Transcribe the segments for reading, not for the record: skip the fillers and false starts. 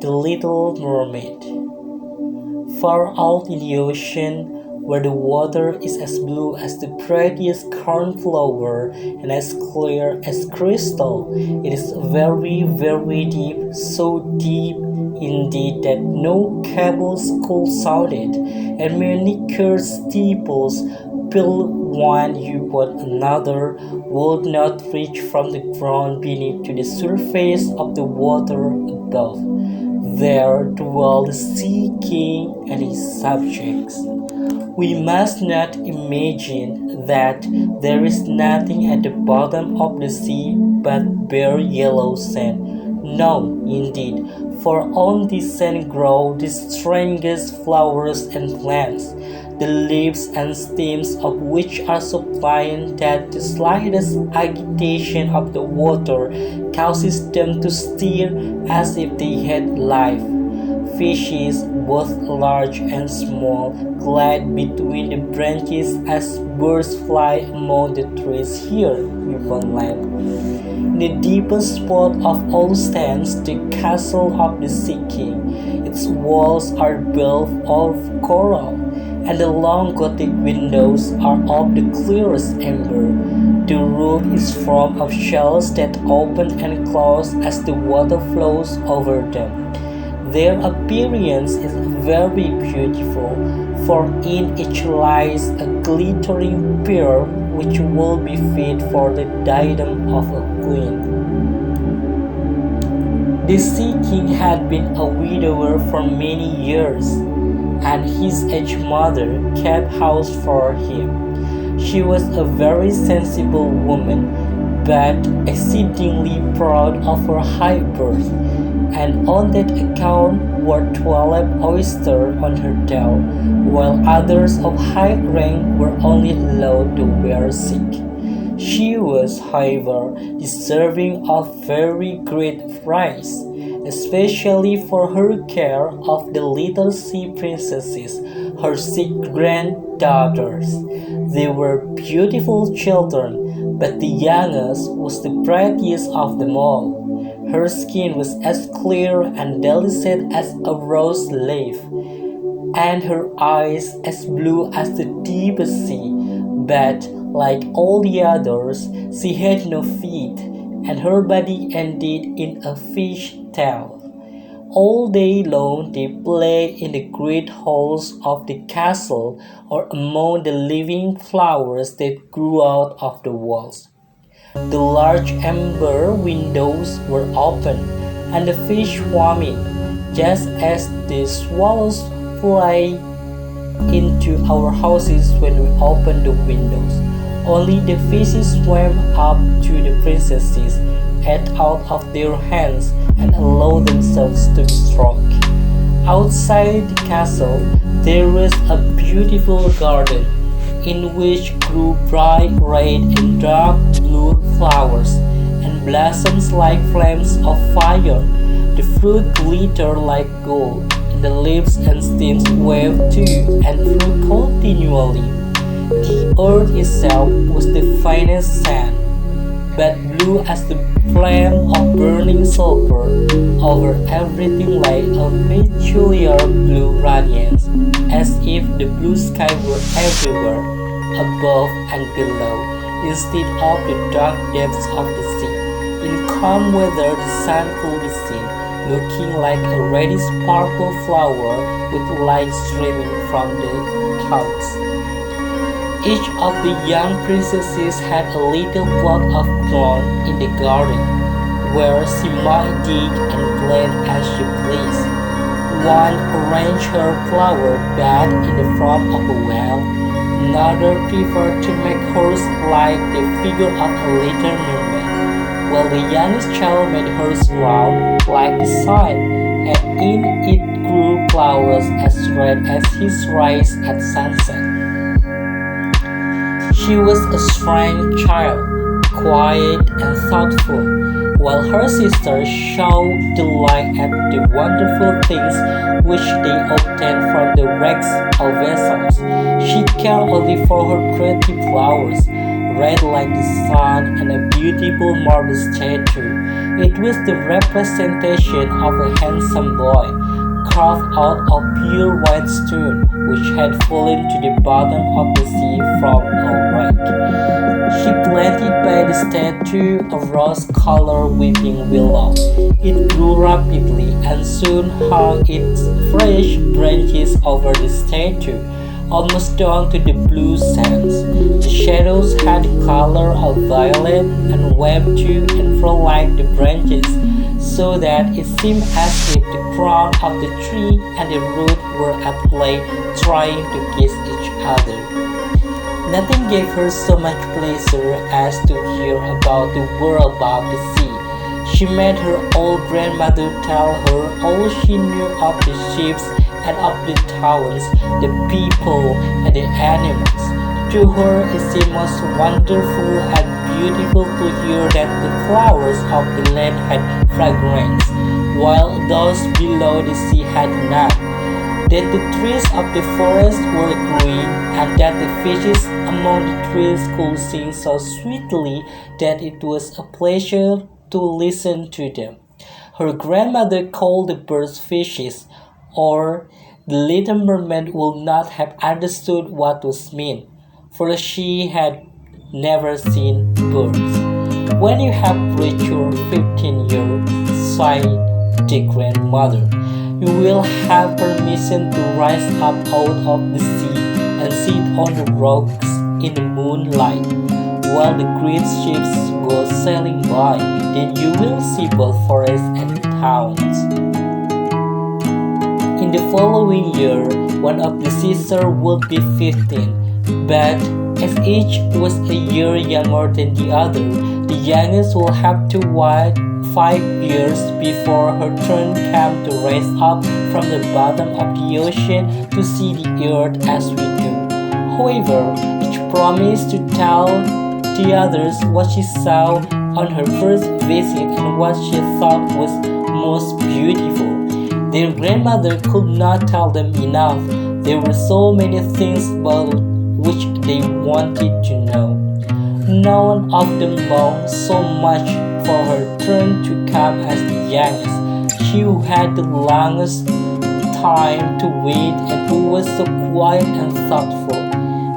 The Little Mermaid. Far out in the ocean, where the water is as blue as the prettiest cornflower and as clear as crystal, it is very, very deep, so deep indeed that no cables could sound it, and many curved steeples, built one upon another, would not reach from the ground beneath to the surface of the water above. There dwell the Sea King and his subjects. We must not imagine that there is nothing at the bottom of the sea but bare yellow sand. No, indeed, for on this sand grow the strangest flowers and plants, the leaves and stems of which are so pliant that the slightest agitation of the water causes them to stir as if they had life. Fishes, both large and small, glide between the branches as birds fly among the trees here, Newfoundland. In the deepest spot of all stands the castle of the Sea King. Its walls are built of coral, and the long Gothic windows are of the clearest amber. The roof is formed of shells that open and close as the water flows over them. Their appearance is very beautiful, for in each lies a glittering pearl which will be fit for the diadem of a queen. The Sea King had been a widower for many years, and his aged mother kept house for him. She was a very sensible woman, but exceedingly proud of her high birth, and on that account wore 12 oysters on her tail, while others of high rank were only allowed to wear silk. She was, however, deserving of very great praise, especially for her care of the little sea princesses, her 6 granddaughters. They were beautiful children, but the youngest was the prettiest of them all. Her skin was as clear and delicate as a rose leaf, and her eyes as blue as the deepest sea. But, like all the others, she had no feet, and her body ended in a fish tail. All day long they played in the great halls of the castle or among the living flowers that grew out of the walls. The large amber windows were open, and the fish swarming, just as the swallows fly into our houses when we open the windows. Only the fishes swam up to the princesses, ate out of their hands, and allowed themselves to be stroked. Outside the castle there was a beautiful garden, in which grew bright red and dark blue flowers, and blossoms like flames of fire. The fruit glittered like gold, and the leaves and stems waved to and flew continually. The earth itself was the finest sand, but blue as the flame of burning sulphur. Over everything lay a peculiar blue radiance, as if the blue sky were everywhere, above and below, instead of the dark depths of the sea. In calm weather the sun could be seen, looking like a reddish purple flower with light streaming from the clouds. Each of the young princesses had a little plot of ground in the garden, where she might dig and glean as she pleased. One arranged her flower bed in the front of a well, another preferred to make hers like the figure of a little mermaid, while the youngest child made hers round like the sun, and in it grew flowers as red as his rays at sunset. She was a strange child, quiet and thoughtful, while her sisters showed delight at the wonderful things which they obtained from the wrecks of vessels. She cared only for her pretty flowers, red like the sun and a beautiful marble statue. It was the representation of a handsome boy, carved out of pure white stone, which had fallen to the bottom of the sea from a wreck. She planted by the statue a rose-colored weeping willow. It grew rapidly and soon hung its fresh branches over the statue, almost down to the blue sands. The shadows had the color of violet and waved to and fro like the branches, so that it seemed as if the crown of the tree and the root were at play trying to kiss each other. Nothing gave her so much pleasure as to hear about the world above the sea. She made her old grandmother tell her all she knew of the ships and of the towns, the people, and the animals. To her it seemed most wonderful and beautiful to hear that the flowers of the land had fragrance, while those below the sea had none, that the trees of the forest were green, and that the fishes among the trees could sing so sweetly that it was a pleasure to listen to them. Her grandmother called the birds fishes, or the little mermaid would not have understood what was meant, for she had never seen birds. When you have reached your 15 years, sighed the grandmother, you will have permission to rise up out of the sea and sit on the rocks in the moonlight while the great ships go sailing by. Then you will see both forests and towns. In the following year, one of the sisters would be 15, but as each was a year younger than the other, the youngest will have to wait 5 years before her turn came to rise up from the bottom of the ocean to see the earth as we do. However, each promised to tell the others what she saw on her first visit and what she thought was most beautiful. Their grandmother could not tell them enough. There were so many things about which they wanted to know. None of them longed so much for her turn to come as the youngest, she who had the longest time to wait and who was so quiet and thoughtful.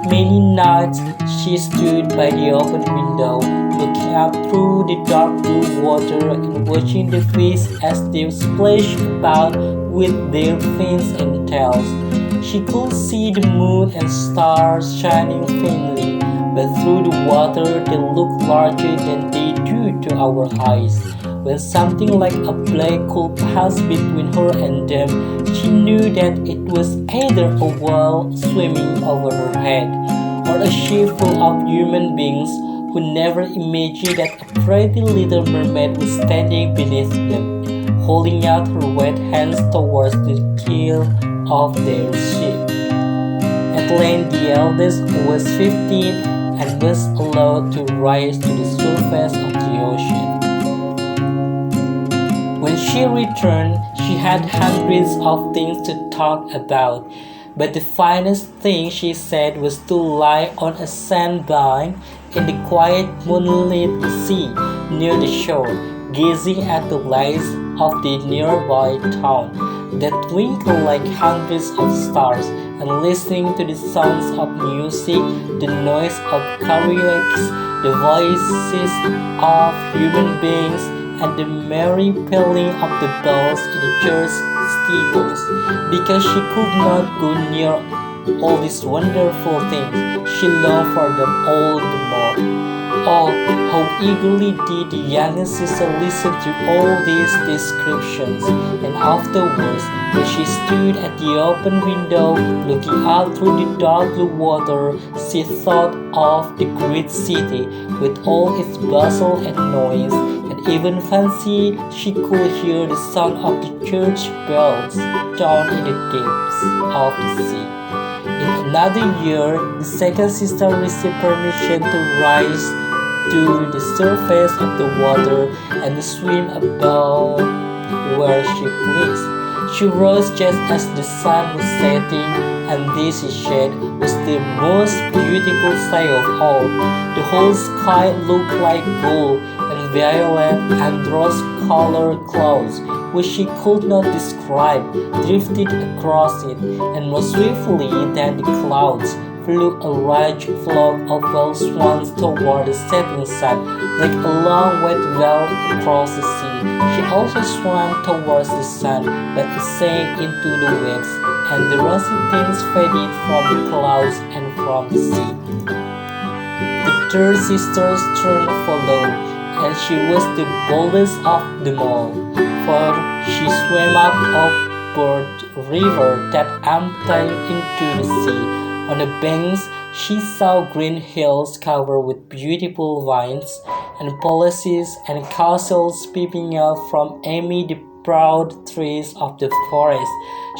Many nights she stood by the open window, looking up through the dark blue water and watching the fish as they splashed about with their fins and tails. She could see the moon and stars shining faintly, but through the water they looked larger than they do to our eyes. When something like a black could pass between her and them, she knew that it was either a whale swimming over her head, or a ship full of human beings who never imagined that a pretty little mermaid was standing beneath them, holding out her wet hands towards the keel of their ship. At length the eldest was 15 and was allowed to rise to the surface of the ocean. When she returned, she had hundreds of things to talk about, but the finest thing she said was to lie on a sandbank in the quiet moonlit sea near the shore, gazing at the lights of the nearby town that twinkled like hundreds of stars, and listening to the sounds of music, the noise of karaoke, the voices of human beings, and the merry pealing of the bells in the church steeples. Because she could not go near all these wonderful things, she longed for them all the more. Oh, how eagerly did the youngest sister listen to all these descriptions, and afterwards, when she stood at the open window, looking out through the dark blue water, she thought of the great city, with all its bustle and noise, and even fancied she could hear the sound of the church bells down in the depths of the sea. In another year, the second sister received permission to rise to the surface of the water and swim about where she pleased. She rose just as the sun was setting, and this, she said, was the most beautiful sight of all. The whole sky looked like gold, and violet and rose-colored clouds, which she could not describe, drifted across it, and more swiftly than the clouds flew a large flock of wild swans toward the setting sun, like a long white veil across the sea. She also swam towards the sun, but it sank into the waves, and the rosy tints faded from the clouds and from the sea. The third sister's turn followed, and she was the boldest of them all, for she swam up upward river that emptied into the sea. On the banks she saw green hills covered with beautiful vines, and palaces and castles peeping out from amid the proud trees of the forest.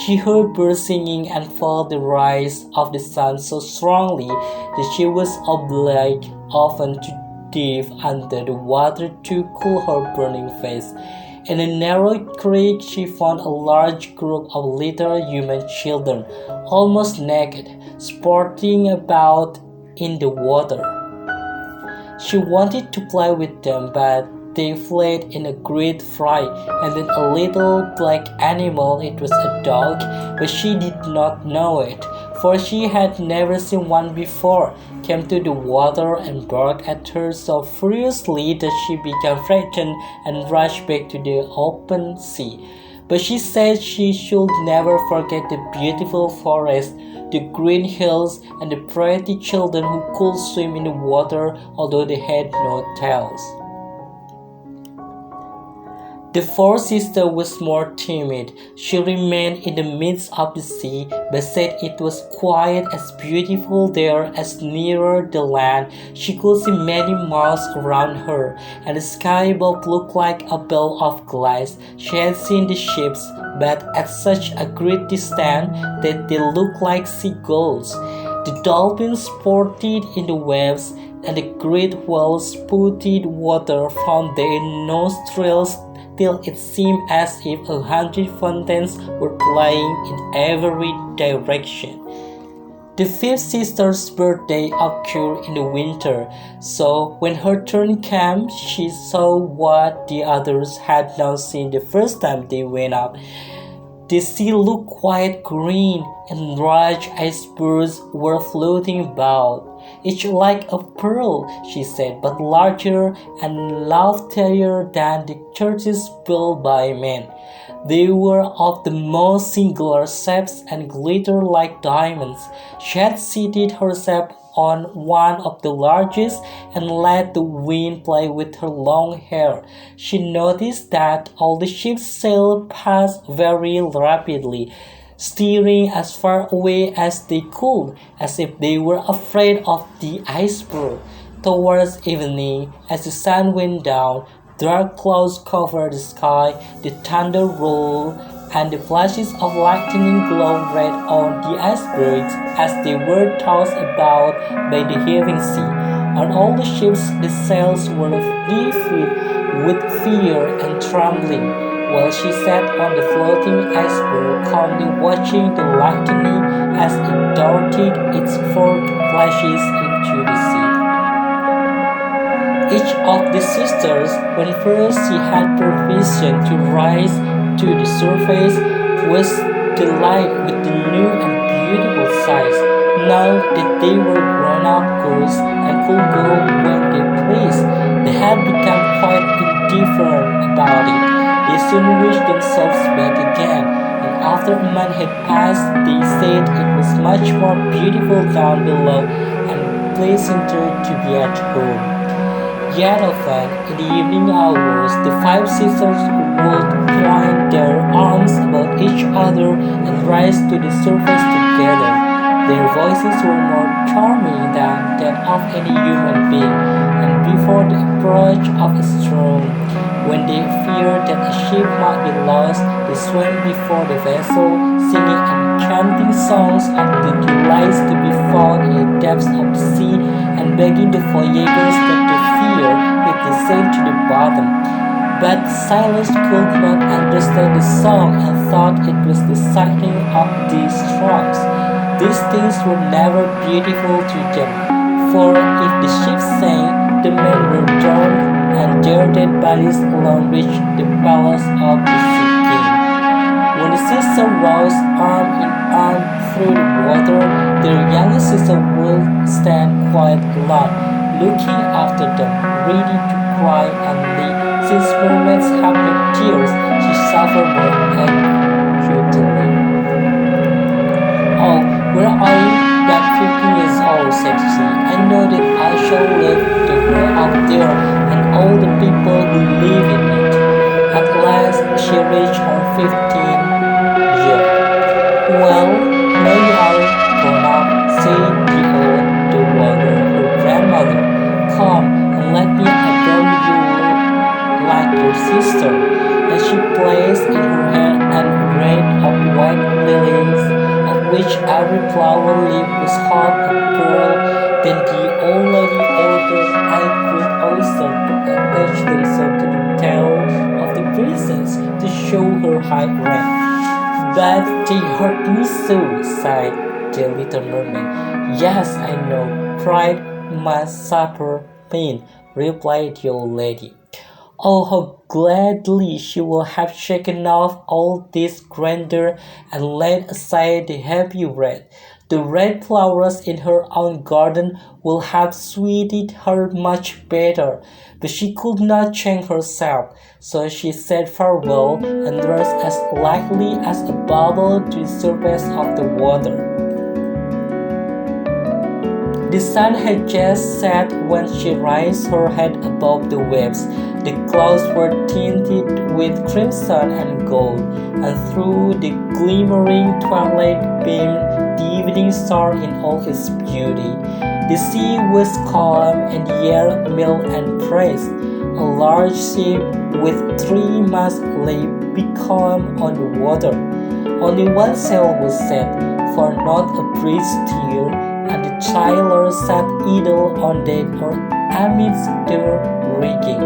She heard birds singing and felt the rise of the sun so strongly that she was obliged often to dive under the water to cool her burning face. In a narrow creek she found a large group of little human children, almost naked, sporting about in the water. She wanted to play with them, but they fled in a great fright, and then a little black animal, it was a dog, but she did not know it, for she had never seen one before, came to the water and barked at her so furiously that she became frightened and rushed back to the open sea. But she said she should never forget the beautiful forest, the green hills, and the pretty children who could swim in the water although they had no tails. The fourth sister was more timid. She remained in the midst of the sea, but said it was quite as beautiful there as nearer the land. She could see many miles around her, and the sky above looked like a ball of glass. She had seen the ships, but at such a great distance that they looked like seagulls. The dolphins sported in the waves, and the great whales spouted water from their nostrils till it seemed as if 100 fountains were playing in every direction. The fifth sister's birthday occurred in the winter, so when her turn came, she saw what the others had not seen the first time they went up. The sea looked quite green, and large icebergs were floating about, each like a pearl, she said, but larger and loftier than the churches built by men. They were of the most singular shapes and glittered like diamonds. She had seated herself on one of the largest and let the wind play with her long hair. She noticed that all the ships sailed past very rapidly, steering as far away as they could, as if they were afraid of the iceberg. Towards evening, as the sun went down, dark clouds covered the sky, the thunder rolled, and the flashes of lightning glowed red on the icebergs as they were tossed about by the heaving sea. On all the ships the sails were filled with fear and trembling, while she sat on the floating iceberg calmly watching the lightning as it darted its forked flashes into the sea. Each of the sisters, when first she had permission to rise to the surface, was delighted with the new and beautiful sights. Now that they were grown-up girls and could go when they pleased, they had become quite indifferent about it. They soon wished themselves back again, and after a month had passed, they said it was much more beautiful down below and pleasanter to be at home. Yet often, in the evening hours, the five sisters would twine their arms about each other and rise to the surface together. Their voices were more charming than that of any human being, and before the approach of a storm, when they feared that a ship might be lost, they swam before the vessel, singing and chanting songs of the delights to be found in the depths of the sea, and begging the voyagers not to fear if they sank to the bottom. But sailors could not understand the song and thought it was the sighing of these storms. These things were never beautiful to them, for if the ship sank, the men were drowned and their dead bodies alone reached the palace of the Sea King. When the sister rose arm in arm through the water, their younger sister would stand quite alone, looking after them, ready to cry only. Since mermaids have no tears, she suffered more acutely. "Oh, where are you, that 15 years old?" said she. "I know that I shall live the world out there and all the people who live in it." At last she reached her 15th year. "Well, now you are grown up," said the older, her grandmother. "Come and let me adorn you like your sister." And she placed in her hand a wreath of white lilies, of which every flower leaf was half a pearl. Then the old lady ordered a great oyster to attach themselves to the tail of the princess to show her high rank. "But they hurt me so," sighed the little mermaid. "Yes, I know. Pride must suffer pain," replied the old lady. Oh, how gladly she will have shaken off all this grandeur and laid aside the heavy red. The red flowers in her own garden will have suited her much better, but she could not change herself, so she said farewell and rose as lightly as a bubble to the surface of the water. The sun had just set when she raised her head above the waves. The clouds were tinted with crimson and gold, and through the glimmering twilight beamed the evening star in all its beauty. The sea was calm and the air mild and fresh. A large ship with 3 masts lay becalm on the water. Only one sail was set, for not a breeze stirred, and the sailors sat idle on deck or amidst the rigging.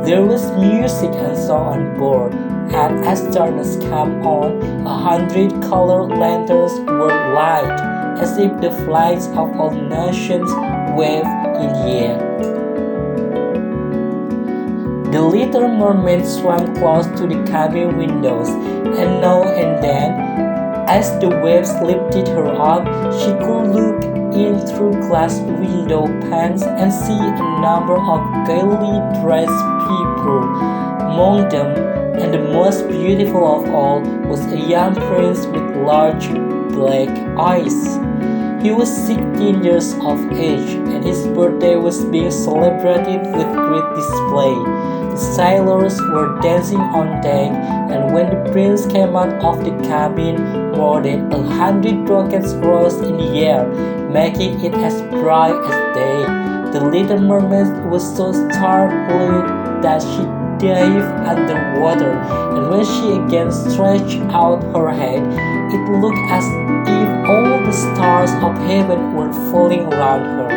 There was music and song on board, and as darkness came on, 100 colored lanterns were lighted, as if the flags of all nations waved in the air. The little mermaid swam close to the cabin windows, and now and then, as the waves lifted her up, she could look in through glass window panes and see a number of gaily dressed people. Among them, and the most beautiful of all, was a young prince with large black eyes. He was 16 years of age, and his birthday was being celebrated with great display. The sailors were dancing on deck, and when the prince came out of the cabin, more than 100 rockets rose in the air, making it as bright as day. The little mermaid was so startled that she dived underwater, and when she again stretched out her head, it looked as if all the stars of heaven were falling around her.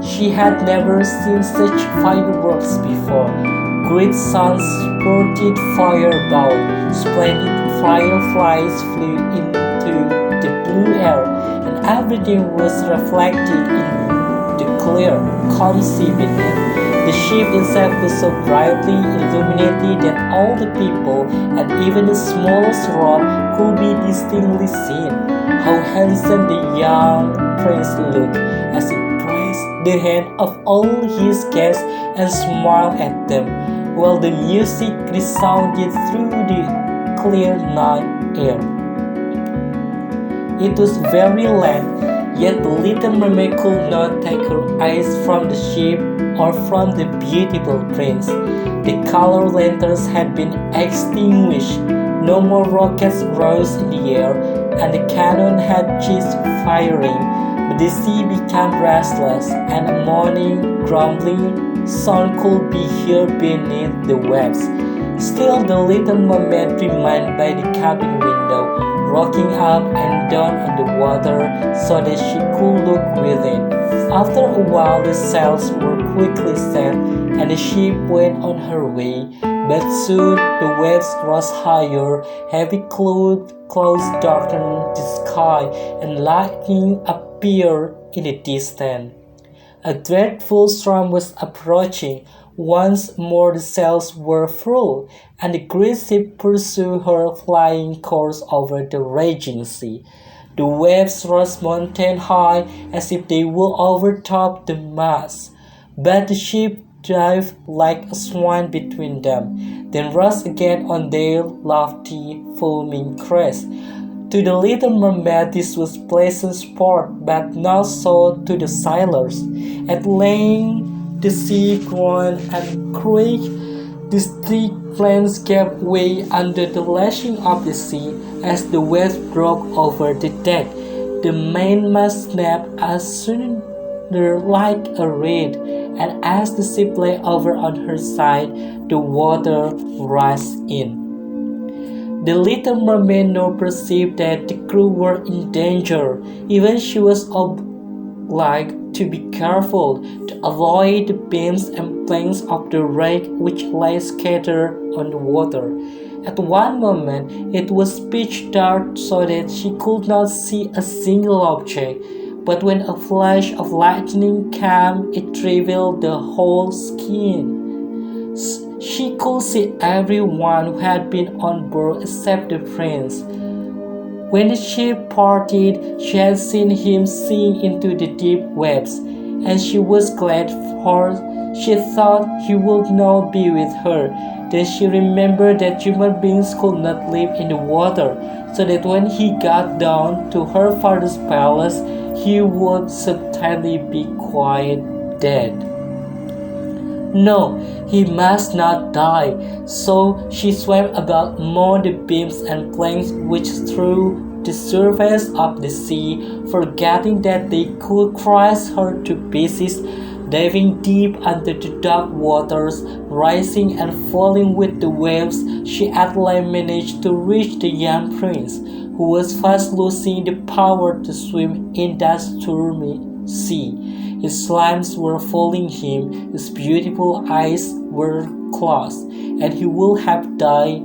She had never seen such fireworks before. Great suns spurted fire about, splendid fireflies flew into the blue air, and everything was reflected in the clear, calm sea beneath. The ship itself was so brightly illuminated that all the people, and even the smallest rock, could be distinctly seen. How handsome the young prince looked as he pressed the hand of all his guests and smiled at them, while the music resounded through the clear night air. It was very late, yet the little mermaid could not take her eyes from the ship or from the beautiful prince. The color lanterns had been extinguished, no more rockets rose in the air, and the cannon had ceased firing. But the sea became restless, and a moaning, grumbling sound could be heard beneath the waves. Still the little mermaid remained by the cabin window, rocking up and down on the water so that she could look within. After a while the sails were quickly set, and the ship went on her way, but soon the waves rose higher, heavy clouds darkened the sky, and lightning appeared in the distance. A dreadful storm was approaching. Once more the sails were full, and the great ship pursued her flying course over the raging sea. The waves rose mountain high as if they would overtop the mast, but the ship dived like a swan between them, then rushed again on their lofty, foaming crest. To the little mermaid this was pleasant sport, but not so to the sailors. At length the sea groaned and creaked. The thick planks gave way under the lashing of the sea as the waves broke over the deck. The mainmast snapped asunder like a reed, and as the ship lay over on her side, the water rushed in. The little mermaid now perceived that the crew were in danger. Even she was obliged to be careful to avoid the beams and planks of the wreck which lay scattered on the water. At one moment it was pitch dark so that she could not see a single object, but when a flash of lightning came, it revealed the whole scheme. She could see everyone who had been on board except the prince. When the ship parted, she had seen him sink into the deep waves, and she was glad, for she thought he would now be with her. Then she remembered that human beings could not live in the water, so that when he got down to her father's palace, he would certainly be quite dead. No, he must not die. So she swam about among the beams and planks which strewed the surface of the sea, forgetting that they could crush her to pieces. Diving deep under the dark waters, rising and falling with the waves, she at length managed to reach the young prince, who was fast losing the power to swim in that stormy sea. His limbs were failing him, his beautiful eyes were closed, and he would have died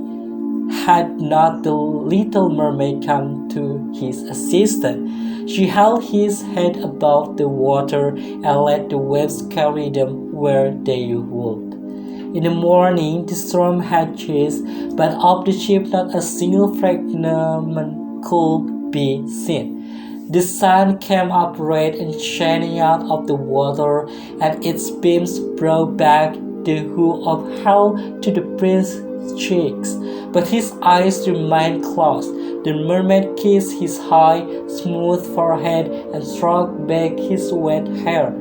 had not the little mermaid come to his assistance. She held his head above the water and let the waves carry them where they would. In the morning the storm had ceased, but of the ship not a single fragment could be seen. The sun came up red and shining out of the water, and its beams brought back the hue of hell to the prince's cheeks, but his eyes remained closed. The mermaid kissed his high, smooth forehead and stroked back his wet hair.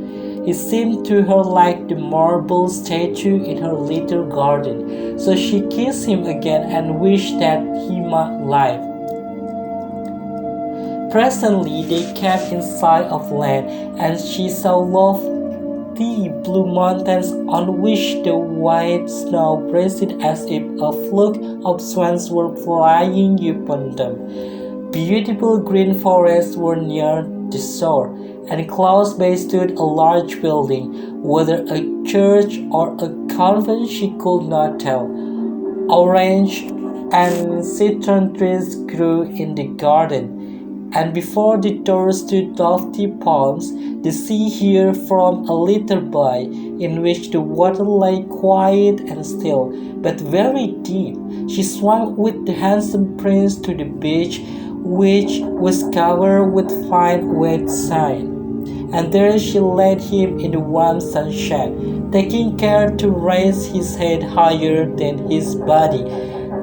He seemed to her like the marble statue in her little garden, so she kissed him again and wished that he might live. Presently they came in sight of land, and she saw lofty blue mountains on which the white snow rested as if a flock of swans were flying upon them. Beautiful green forests were near the shore, and close by stood a large building, whether a church or a convent she could not tell. Orange and citron trees grew in the garden, and before the door stood lofty palms. The sea here formed a little bay, in which the water lay quiet and still, but very deep. She swam with the handsome prince to the beach, which was covered with fine wet sand, and there she laid him in the warm sunshine, taking care to raise his head higher than his body.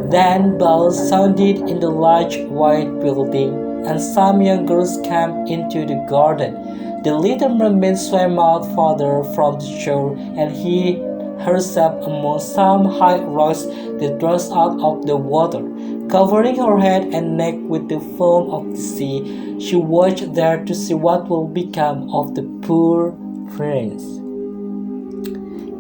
Then bells sounded in the large white building, and some young girls came into the garden. The little mermaid swam out farther from the shore and hid herself among some high rocks that rose out of the water. Covering her head and neck with the foam of the sea, she watched there to see what would become of the poor prince.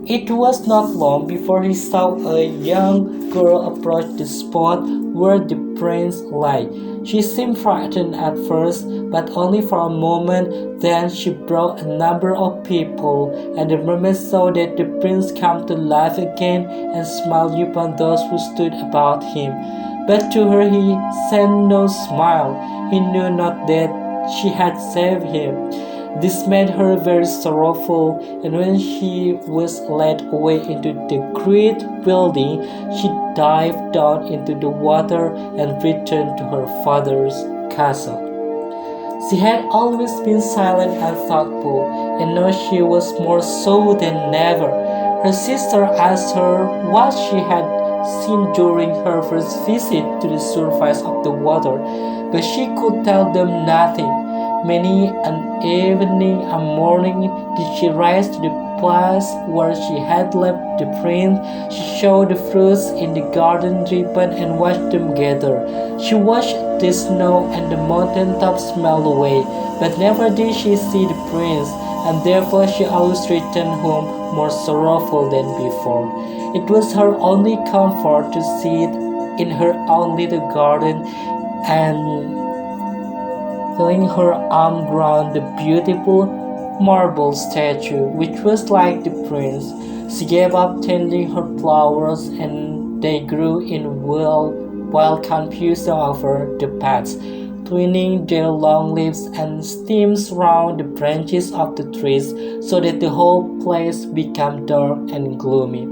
It was not long before he saw a young girl approach the spot where the prince lay. She seemed frightened at first, but only for a moment. Then she brought a number of people, and the mermaid saw that the prince came to life again and smiled upon those who stood about him. But to her he sent no smile. He knew not that she had saved him. This made her very sorrowful, and when she was led away into the great building, she dived down into the water and returned to her father's castle. She had always been silent and thoughtful, and now she was more so than ever. Her sister asked her what she had seen during her first visit to the surface of the water, but she could tell them nothing. Many an evening and morning did she rise to the place where she had left the prince. She saw the fruits in the garden ripen and watched them gather. She watched the snow and the mountain tops melt away, but never did she see the prince, and therefore she always returned home more sorrowful than before. It was her only comfort to sit in her own little garden and feeling her arm round the beautiful marble statue, which was like the prince. She gave up tending her flowers, and they grew in wild confusion over the paths, twining their long leaves and stems round the branches of the trees, so that the whole place became dark and gloomy.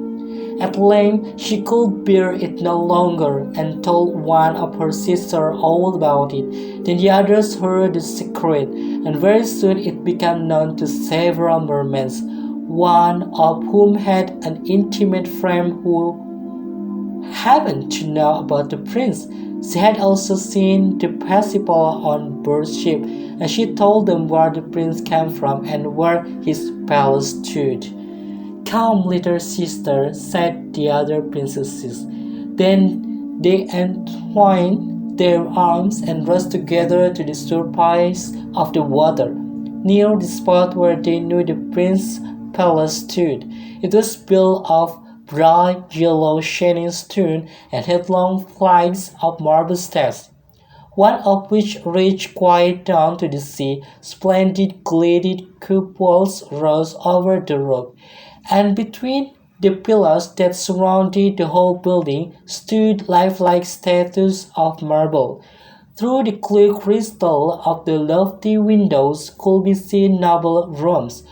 At length she could bear it no longer, and told one of her sisters all about it. Then the others heard the secret, and very soon it became known to several mermaids, one of whom had an intimate friend who happened to know about the prince. She had also seen the Parsifal on board ship, and she told them where the prince came from and where his palace stood. "Come, little sister," said the other princesses. Then they entwined their arms and rushed together to the surface of the water, near the spot where they knew the prince's palace stood. It was built of bright yellow shining stone and had long flights of marble steps, one of which reached quite down to the sea. Splendid gilded cupolas rose over the roof, and between the pillars that surrounded the whole building stood lifelike statues of marble. Through the clear crystal of the lofty windows could be seen noble rooms,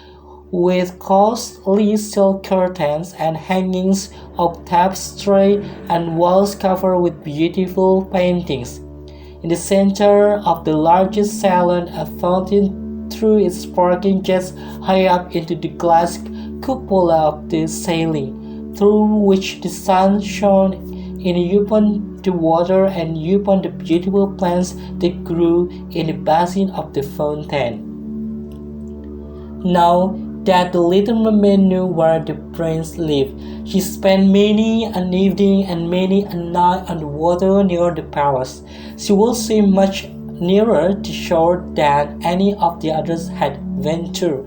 with costly silk curtains and hangings of tapestry and walls covered with beautiful paintings. In the center of the largest salon, a fountain threw its sparkling jets high up into the glass cupola of the ceiling, through which the sun shone in upon the water and upon the beautiful plants that grew in the basin of the fountain. Now that the little mermaid knew where the prince lived, she spent many an evening and many a night on the water near the palace. She would seem much nearer the shore than any of the others had ventured.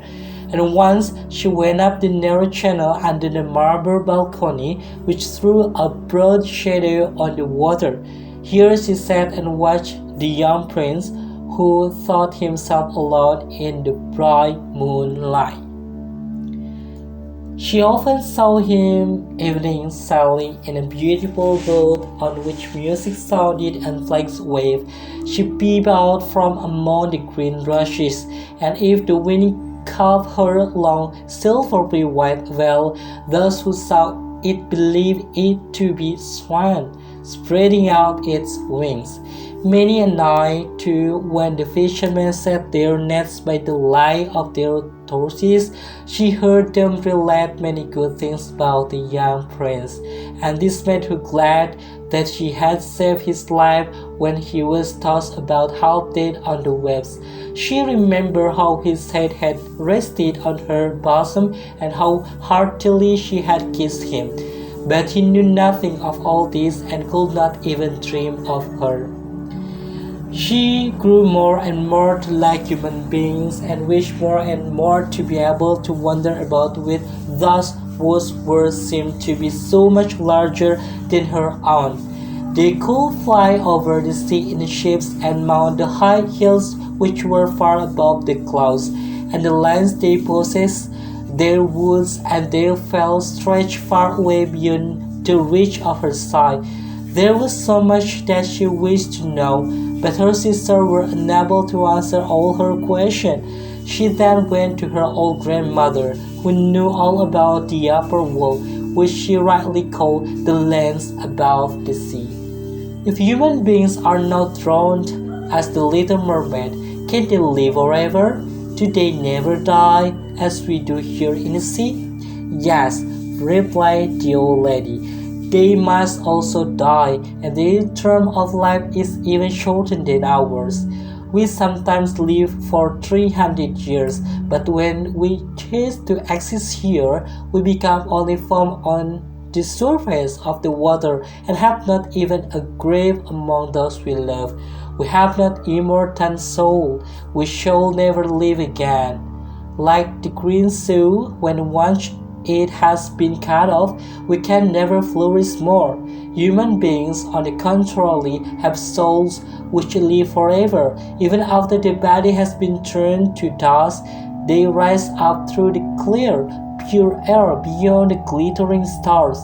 And once she went up the narrow channel under the marble balcony, which threw a broad shadow on the water. Here she sat and watched the young prince, who thought himself alone in the bright moonlight. She often saw him evenings sailing in a beautiful boat on which music sounded and flags waved. She peeped out from among the green rushes, and if the wind caught her long silvery white veil, those who saw it believed it to be swan spreading out its wings. Many a night, too, when the fishermen set their nets by the light of their torches, she heard them relate many good things about the young prince, and this made her glad that she had saved his life when he was tossed about half dead on the waves. She remembered how his head had rested on her bosom and how heartily she had kissed him. But he knew nothing of all this and could not even dream of her. She grew more and more to like human beings and wished more and more to be able to wander about with those whose worlds seemed to be so much larger than her own. They could fly over the sea in ships and mount the high hills which were far above the clouds, and the lands they possessed, their woods and their fells stretched far away beyond the reach of her sight. There was so much that she wished to know, but her sisters were unable to answer all her questions. She then went to her old grandmother, who knew all about the upper world, which she rightly called the lands above the sea. If human beings are not drowned as the Little Mermaid, can they live forever? Do they never die as we do here in the sea? Yes, replied the old lady. They must also die, and their term of life is even shorter than ours. We sometimes live for 300 years, but when we cease to exist here, we become only foam on the surface of the water and have not even a grave among those we love. We have not immortal soul. We shall never live again. Like the green soul, when once it has been cut off, we can never flourish more. Human beings, on the contrary, have souls which live forever. Even after the body has been turned to dust, they rise up through the clear, pure air beyond the glittering stars.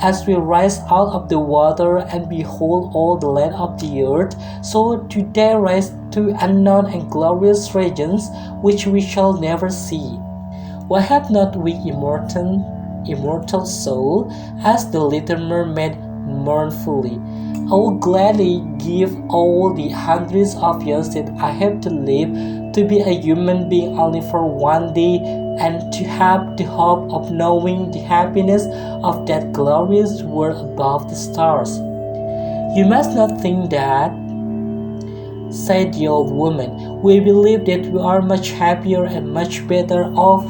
As we rise out of the water and behold all the land of the earth, so do they rise to unknown and glorious regions which we shall never see. Why have not we immortal soul? Asked the little mermaid mournfully. I will gladly give all the hundreds of years that I have to live to be a human being only for one day and to have the hope of knowing the happiness of that glorious world above the stars. You must not think that, said the old woman. We believe that we are much happier and much better off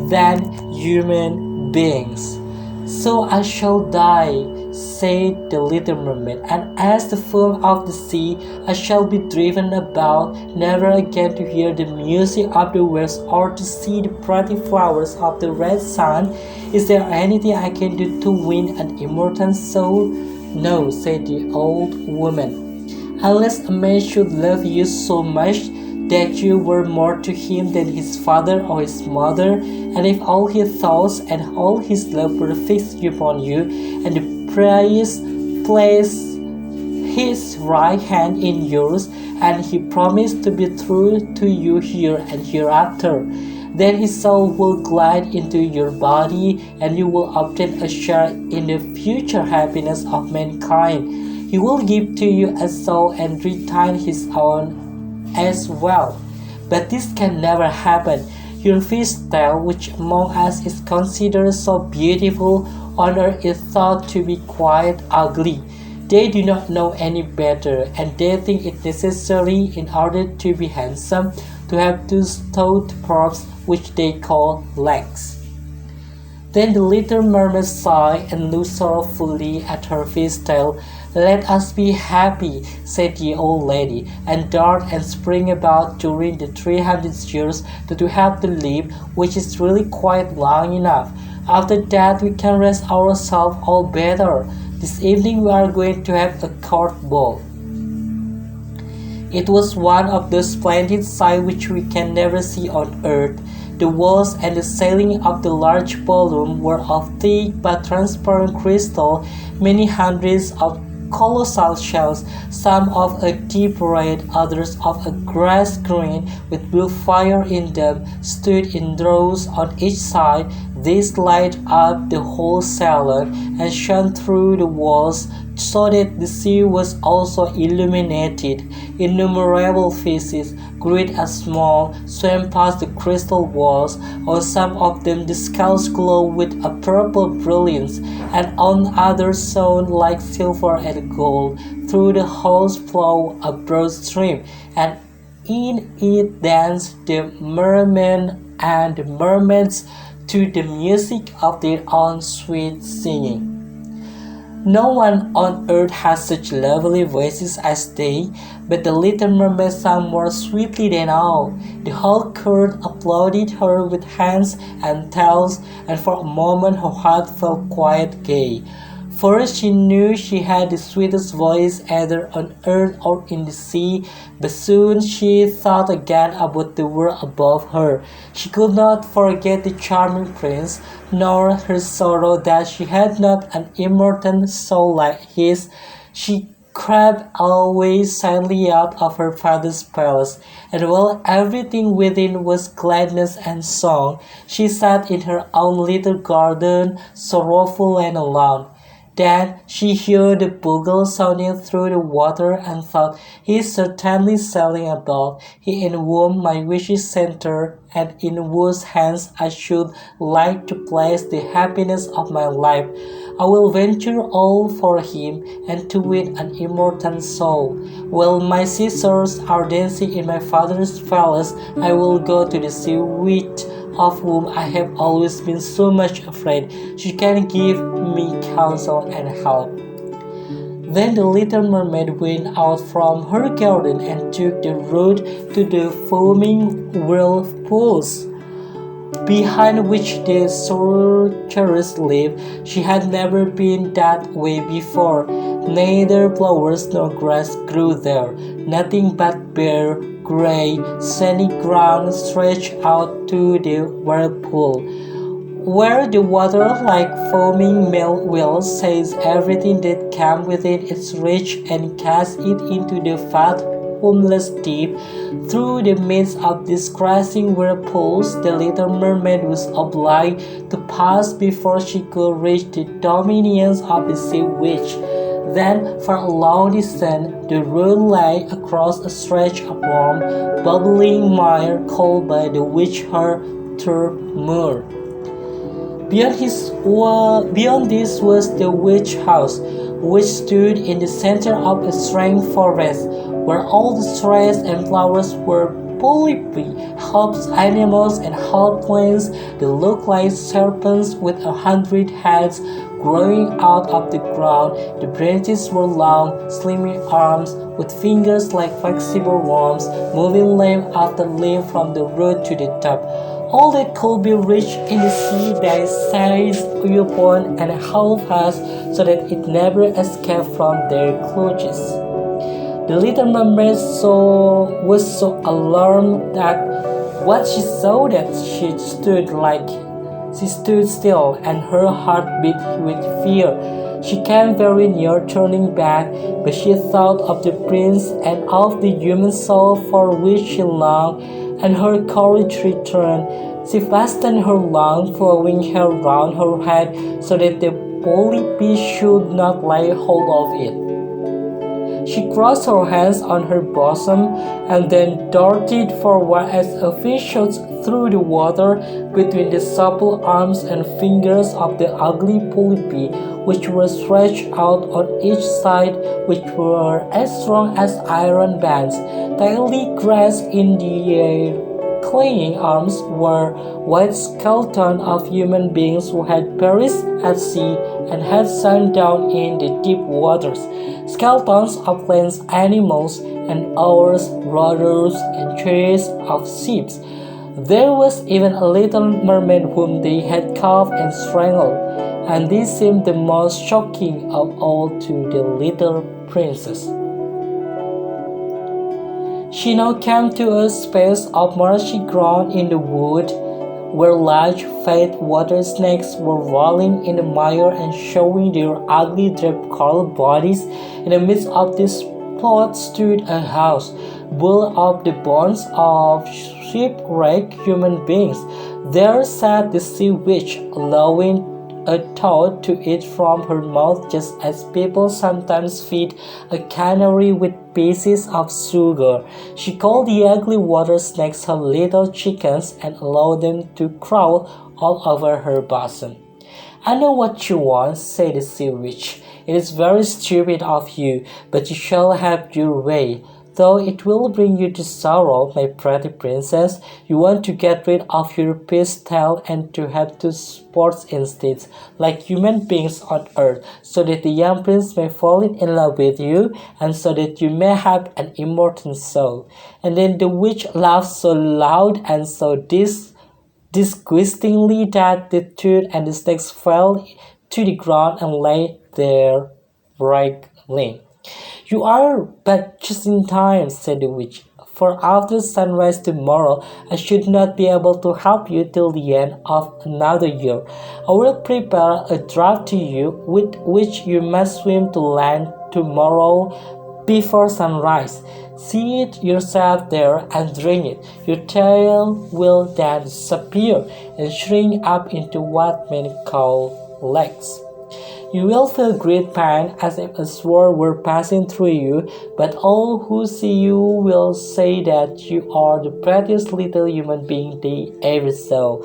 than human beings. So I shall die, said the little mermaid, and as the foam of the sea I shall be driven about, never again to hear the music of the waves or to see the pretty flowers of the red sun. Is there anything I can do to win an immortal soul? No, said the old woman, unless a man should love you so much that you were more to him than his father or his mother, and if all his thoughts and all his love were fixed upon you, and the priest placed his right hand in yours, and he promised to be true to you here and hereafter, then his soul will glide into your body, and you will obtain a share in the future happiness of mankind. He will give to you a soul and retain his own as well. But this can never happen. Your fish tail, which among us is considered so beautiful, on earth is thought to be quite ugly. They do not know any better, and they think it necessary, in order to be handsome, to have two stout props which they call legs. Then the little mermaid sighed and looked sorrowfully at her fish tail. Let us be happy, said the old lady, and dart and spring about during the 300 years that we have to live, which is really quite long enough. After that we can rest ourselves all better. This evening we are going to have a court ball. It was one of those splendid sights which we can never see on earth. The walls and the ceiling of the large ballroom were of thick but transparent crystal. Many hundreds of colossal shells, some of a deep red, others of a grass green with blue fire in them, stood in rows on each side. These light up the whole salon and shone through the walls, so that the sea was also illuminated. Innumerable fishes, great and small, swam past the crystal walls. On some of them the scales glowed with a purple brilliance, and on others shone like silver and gold. Through the halls flowed a broad stream, and in it danced the mermen and the mermaids to the music of their own sweet singing. No one on earth has such lovely voices as they, but the little mermaid sang more sweetly than all. The whole court applauded her with hands and tails, and for a moment her heart felt quite gay. For she knew she had the sweetest voice either on earth or in the sea, but soon she thought again about the world above her. She could not forget the charming prince, nor her sorrow that she had not an immortal soul like his. She crept away silently out of her father's palace, and while everything within was gladness and song, she sat in her own little garden, sorrowful and alone. Then she heard the bugle sounding through the water and thought, he is certainly sailing about, he in whom my wishes center, and in whose hands I should like to place the happiness of my life. I will venture all for him, and to win an immortal soul. While my sisters are dancing in my father's palace, I will go to the sea witch of whom I have always been so much afraid. She can give me counsel and help. Then the little mermaid went out from her garden and took the road to the foaming whirlpools, behind which the sorceress lived. She had never been that way before. Neither flowers nor grass grew there, nothing but bare, gray, sandy ground stretched out to the whirlpool, where the water, like foaming mill wheels, says everything that came within its reach and cast it into the fathomless deep. Through the midst of these crashing whirlpools, the little mermaid was obliged to pass before she could reach the dominions of the sea witch. Then, for a long distance, the road lay across a stretch of warm, bubbling mire called by the witch her Moor. Beyond this was the witch house, which stood in the center of a strange forest, where all the trees and flowers were polypi, half animals and half plants. They looked like serpents with 100 heads growing out of the ground. The branches were long, slimy arms with fingers like flexible worms, moving limb after limb from the root to the top. All that could be reached in the sea they seized upon and held fast so that it never escaped from their clutches. The little mermaid was so alarmed that what she saw that she stood still, and her heart beat with fear. She came very near turning back, but she thought of the prince and of the human soul for which she longed, and her courage returned. She fastened her long flowing hair round her head so that the polypi should not lay hold of it. She crossed her hands on her bosom and then darted forward as a fish shoots through the water between the supple arms and fingers of the ugly polypi, which were stretched out on each side, which were as strong as iron bands, tightly grasped in the air. Clinging arms were white skeletons of human beings who had perished at sea and had sunk down in the deep waters, skeletons of land animals and oars, rudders, and trees of ships. There was even a little mermaid whom they had carved and strangled, and this seemed the most shocking of all to the little princess. She now came to a space of marshy ground in the wood, where large fat water snakes were rolling in the mire and showing their ugly drab-colored bodies. In the midst of this plot stood a house, built of the bones of shipwrecked human beings. There sat the sea witch, allowing a toad to eat from her mouth, just as people sometimes feed a canary with pieces of sugar. She called the ugly water snakes her little chickens and allowed them to crawl all over her bosom. I know what you want, said the sea witch. It is very stupid of you, but you shall have your way. Though it will bring you to sorrow, my pretty princess, you want to get rid of your pistol and to have two sports instincts, like human beings on earth, so that the young prince may fall in love with you, and so that you may have an immortal soul. And then the witch laughed so loud and so disgustingly that the toad and the snakes fell to the ground and lay there wriggling. You are but just in time, said the witch, for after sunrise tomorrow I should not be able to help you till the end of another year. I will prepare a draft to you with which you must swim to land tomorrow before sunrise. Seat yourself there and drink it. Your tail will then disappear and shrink up into what many call legs. You will feel great pain as if a sword were passing through you, but all who see you will say that you are the prettiest little human being they ever saw.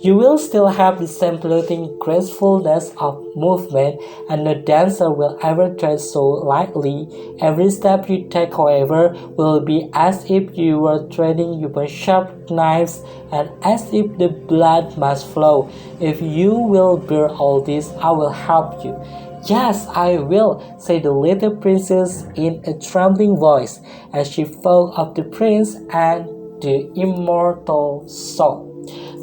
You will still have the same floating gracefulness of movement, and no dancer will ever tread so lightly. Every step you take, however, will be as if you were treading upon sharp knives, and as if the blood must flow. If you will bear all this, I will help you. Yes, I will, said the little princess in a trembling voice, as she thought of the prince and the immortal soul.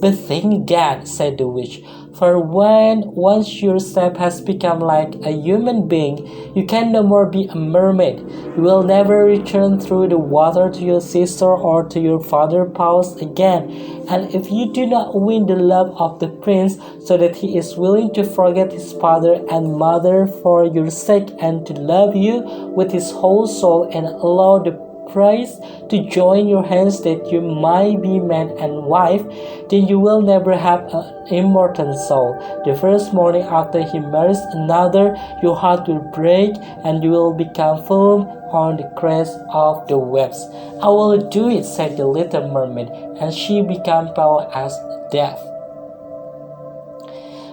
But thank God, said the witch, for when once your shape has become like a human being, you can no more be a mermaid. You will never return through the water to your sister or to your father's palace again. And if you do not win the love of the prince so that he is willing to forget his father and mother for your sake and to love you with his whole soul and allow the praise to join your hands that you might be man and wife, then you will never have an immortal soul. The first morning after he marries another, your heart will break and you will become foam on the crest of the waves. I will do it, said the little mermaid, and she became pale as death.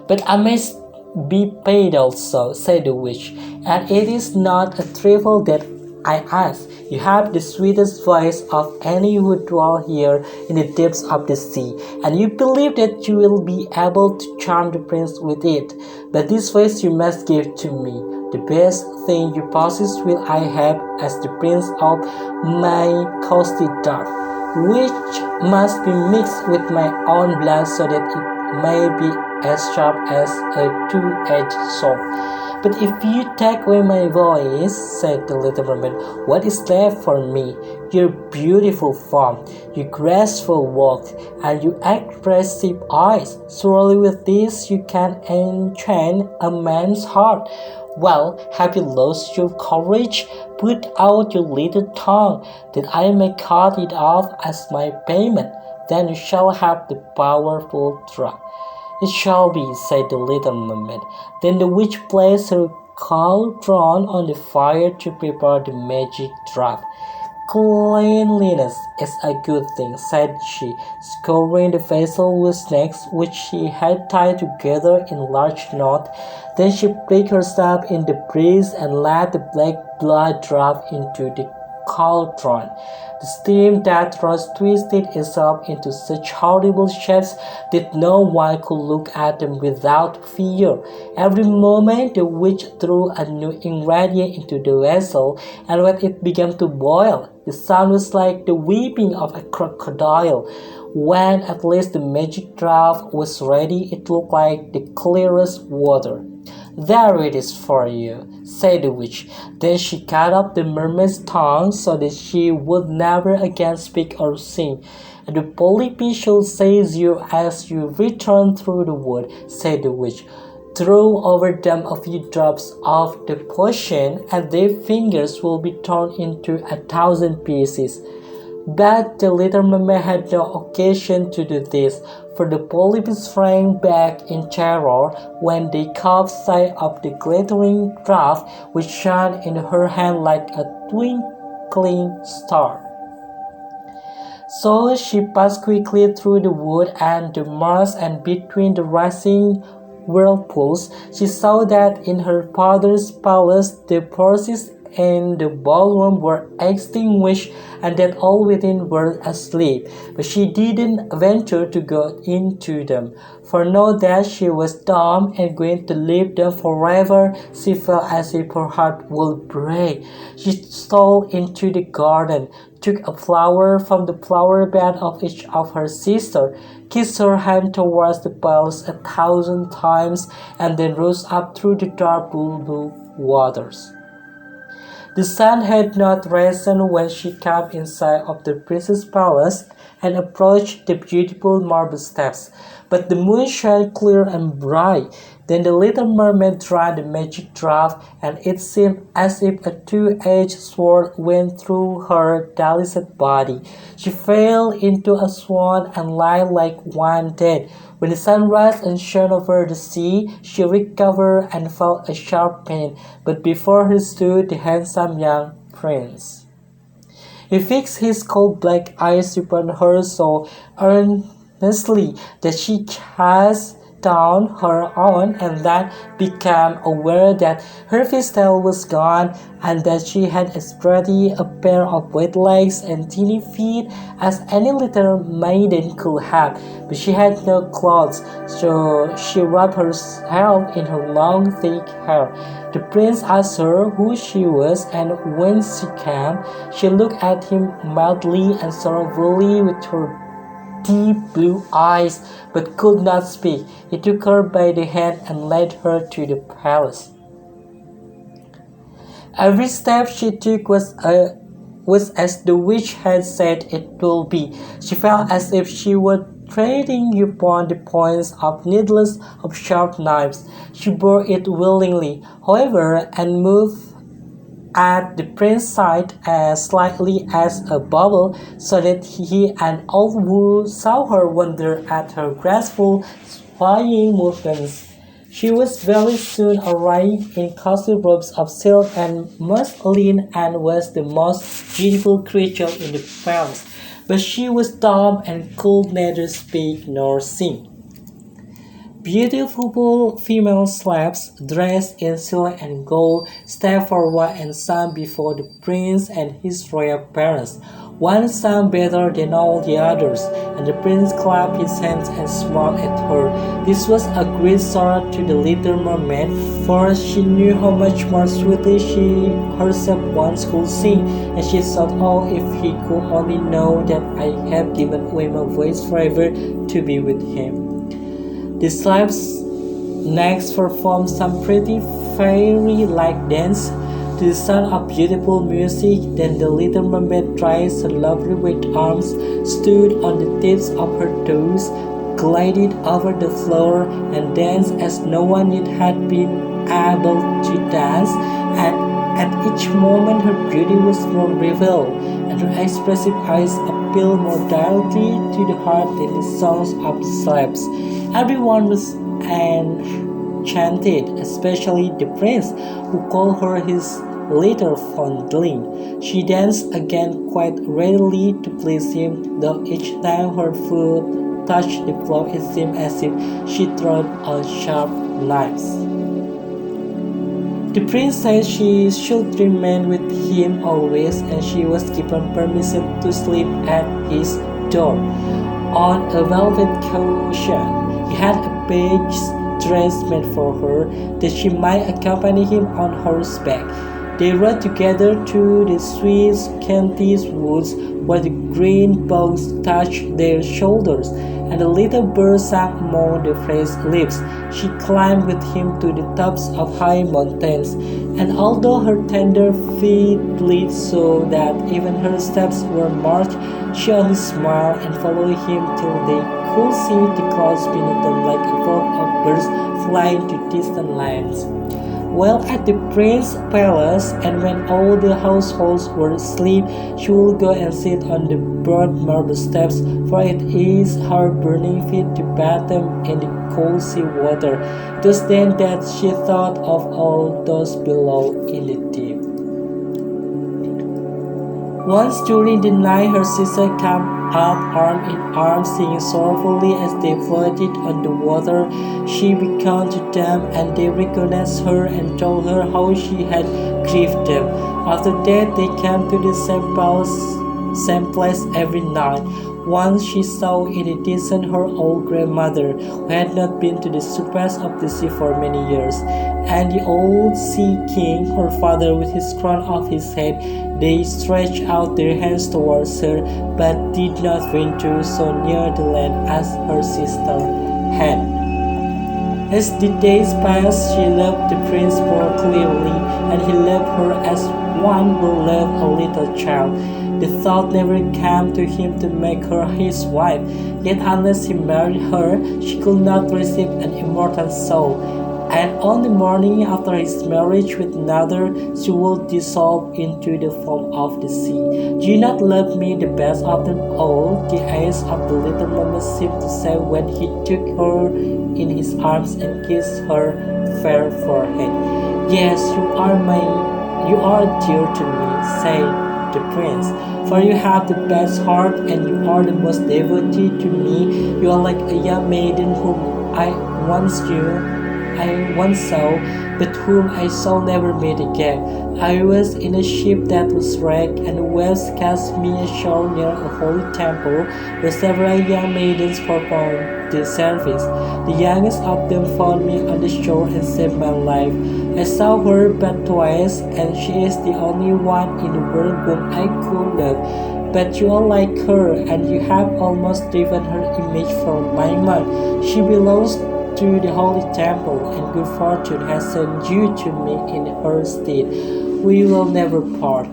But I must be paid also, said the witch, and it is not a trifle that I ask. You have the sweetest voice of any who dwell here in the depths of the sea, and you believe that you will be able to charm the prince with it. But this voice you must give to me. The best thing you possess will I have as the prince of my costly dove, which must be mixed with my own blood so that it may be as sharp as a two-edged sword. But if you take away my voice, said the little mermaid, what is left for me? Your beautiful form, your graceful walk, and your expressive eyes. Surely with this you can enchant a man's heart. Well, have you lost your courage? Put out your little tongue, that I may cut it off as my payment. Then you shall have the powerful drug. It shall be, said the little mermaid. Then the witch placed her cauldron on the fire to prepare the magic draught. Cleanliness is a good thing, said she, scouring the vessel with snakes which she had tied together in large knots. Then she pricked herself in the breast and let the black blood drop into the cauldron. The steam that rose twisted itself into such horrible shapes that no one could look at them without fear. Every moment the witch threw a new ingredient into the vessel, and when it began to boil, the sound was like the weeping of a crocodile. When at last the magic draught was ready, it looked like the clearest water. There it is for you, said the witch. Then she cut off the mermaid's tongue so that she would never again speak or sing. And the polypi shall seize you as you return through the wood, said the witch. Throw over them a few drops of the potion, and their fingers will be torn into 1,000 pieces. But the little mermaid had no occasion to do this, for the polyps shrank back in terror when they caught sight of the glittering draught which shone in her hand like a twinkling star. So she passed quickly through the wood and the marsh, and between the rising whirlpools, she saw that in her father's palace the torches in the ballroom were extinguished and that all within were asleep. But she didn't venture to go into them, for now that she was dumb and going to leave them forever, she felt as if her heart would break. She stole into the garden, took a flower from the flower bed of each of her sisters, kissed her hand towards the palace 1,000 times, and then rose up through the dark blue waters. The sun had not risen when she came in sight of the prince's palace and approached the beautiful marble steps, but the moon shone clear and bright. Then the little mermaid tried the magic draught, and it seemed as if a two-edged sword went through her delicate body. She fell into a swoon and lay like one dead. When the sun rose and shone over the sea, she recovered and felt a sharp pain, but before her stood the handsome young prince. He fixed his cold black eyes upon her so earnestly that she cast down her own and then became aware that her tail was gone and that she had as pretty a pair of wet legs and tiny feet as any little maiden could have, but she had no clothes, so she wrapped herself in her long thick hair. The prince asked her who she was and whence she came. She looked at him mildly and sorrowfully with her deep blue eyes, but could not speak. He took her by the hand and led her to the palace. Every step she took was as the witch had said it would be. She felt as if she were treading upon the points of needles of sharp knives. She bore it willingly, however, and moved at the prince's side as slightly as a bubble, so that he and all who saw her wondered at her graceful, swaying movements. She was very soon arrayed in costly robes of silk and muslin and was the most beautiful creature in the palace. But she was dumb and could neither speak nor sing. Beautiful female slaves, dressed in silk and gold, stepped forward and sang before the prince and his royal parents. One sang better than all the others, and the prince clapped his hands and smiled at her. This was a great sorrow to the little mermaid, for she knew how much more sweetly she herself once could sing, and she thought, oh, if he could only know that I have given away my voice forever to be with him. The slaves next performed some pretty fairy-like dance to the sound of beautiful music. Then the little mermaid raised her lovely white arms, stood on the tips of her toes, glided over the floor, and danced as no one yet had been able to dance. And at each moment her beauty was more revealed, and her expressive eyes appealed more directly to the heart than the songs of the slaves. Everyone was enchanted, especially the prince, who called her his little fondling. She danced again quite readily to please him, though each time her foot touched the floor it seemed as if she trod on sharp knives. The prince said she should remain with him always, and she was given permission to sleep at his door on a velvet cushion. He had a beige dress made for her, that she might accompany him on horseback. They rode together to the sweet, scanty woods, where the green boughs touched their shoulders, and the little bird sang among the fresh leaves. She climbed with him to the tops of high mountains, and although her tender feet bled so that even her steps were marked, she only smiled and followed him till they could see the clouds beneath them like a flock of birds flying to distant lands. While at the prince's palace, and when all the households were asleep, she would go and sit on the broad marble steps, for it is her burning feet to bathe them in the cold sea water. It was then that she thought of all those below in the deep. Once during the night her sister came up arm in arm, singing sorrowfully as they floated on the water. She beckoned to them, and they recognized her and told her how she had grieved them. After that they came to the same place every night. Once she saw in the distance her old grandmother, who had not been to the surface of the sea for many years, and the old sea king, her father, with his crown off his head. They stretched out their hands towards her, but did not venture so near the land as her sister had. As the days passed, she loved the prince more clearly, and he loved her as one will love a little child. The thought never came to him to make her his wife, yet unless he married her, she could not receive an immortal soul. and on the morning after his marriage with another, she will dissolve into the foam of the sea. Do you not love me the best of them all? The eyes of the little mermaid seemed to say when he took her in his arms and kissed her fair forehead. Yes, you are dear to me, said the prince, for you have the best heart and you are the most devoted to me. You are like a young maiden whom I once saw, but whom I shall never meet again. I was in a ship that was wrecked, and the waves cast me ashore near a holy temple where several young maidens performed the service. The youngest of them found me on the shore and saved my life. I saw her but twice, and she is the only one in the world whom I could love. But you are like her, and you have almost driven her image from my mind. She belongs to the holy temple, and good fortune has sent you to me in her stead. We will never part.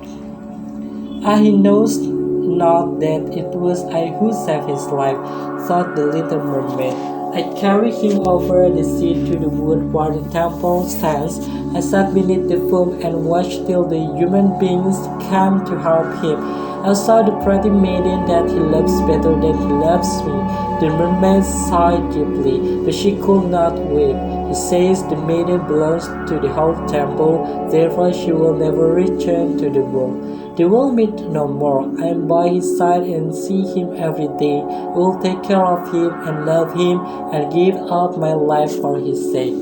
Ah, he knows not that it was I who saved his life, thought the little mermaid. I carried him over the sea to the wood where the temple stands. I sat beneath the foam and watched till the human beings came to help him. I saw the pretty maiden that he loves better than he loves me. The mermaid sighed deeply, but she could not weep. He says the maiden belongs to the whole temple, therefore she will never return to the world. They will meet no more. I am by his side and see him every day. I will take care of him and love him and give up my life for his sake.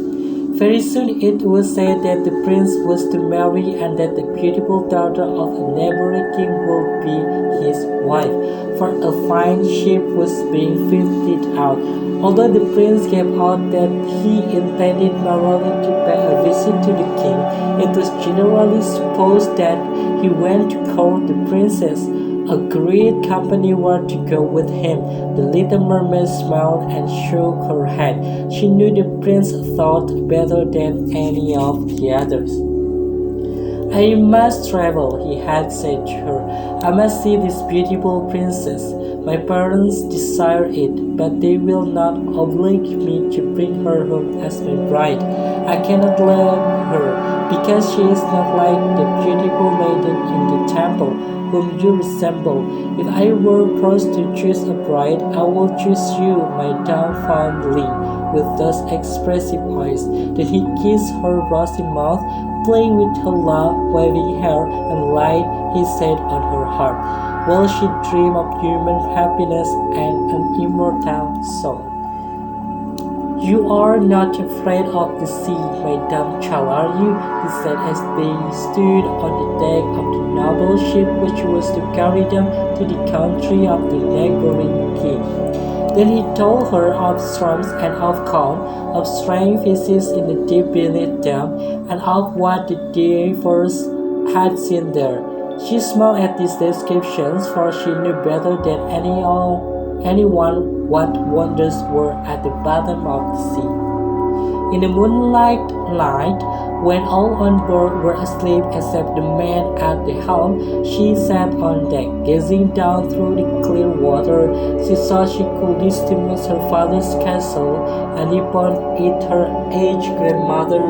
Very soon it was said that the prince was to marry and that the beautiful daughter of a neighboring king would be his wife, for a fine ship was being fitted out. Although the prince gave out that he intended merely to pay a visit to the king, it was generally supposed that he went to court the princess. A great company were to go with him. The little mermaid smiled and shook her head. She knew the prince thought better than any of the others. I must travel, he had said to her. I must see this beautiful princess. My parents desire it, but they will not oblige me to bring her home as my bride. I cannot love her, because she is not like the beautiful maiden in the temple, whom you resemble. If I were forced to choose a bride, I will choose you, my dumbfoundling, with those expressive eyes. Then he kissed her rosy mouth, playing with her long, waving hair, and laid his head on her heart, while she dreamed of human happiness and an immortal soul. You are not afraid of the sea, my dumb child, are you? He said as they stood on the deck of the noble ship which was to carry them to the country of the neighboring king. Then he told her of storms and of calm, of strange faces in the deep beneath them, and of what the divers had seen there. She smiled at these descriptions, for she knew better than anyone what wonders were at the bottom of the sea. In the moonlight night, when all on board were asleep except the man at the helm, she sat on deck, gazing down through the clear water. She thought she could distinguish her father's castle, and upon it her aged grandmother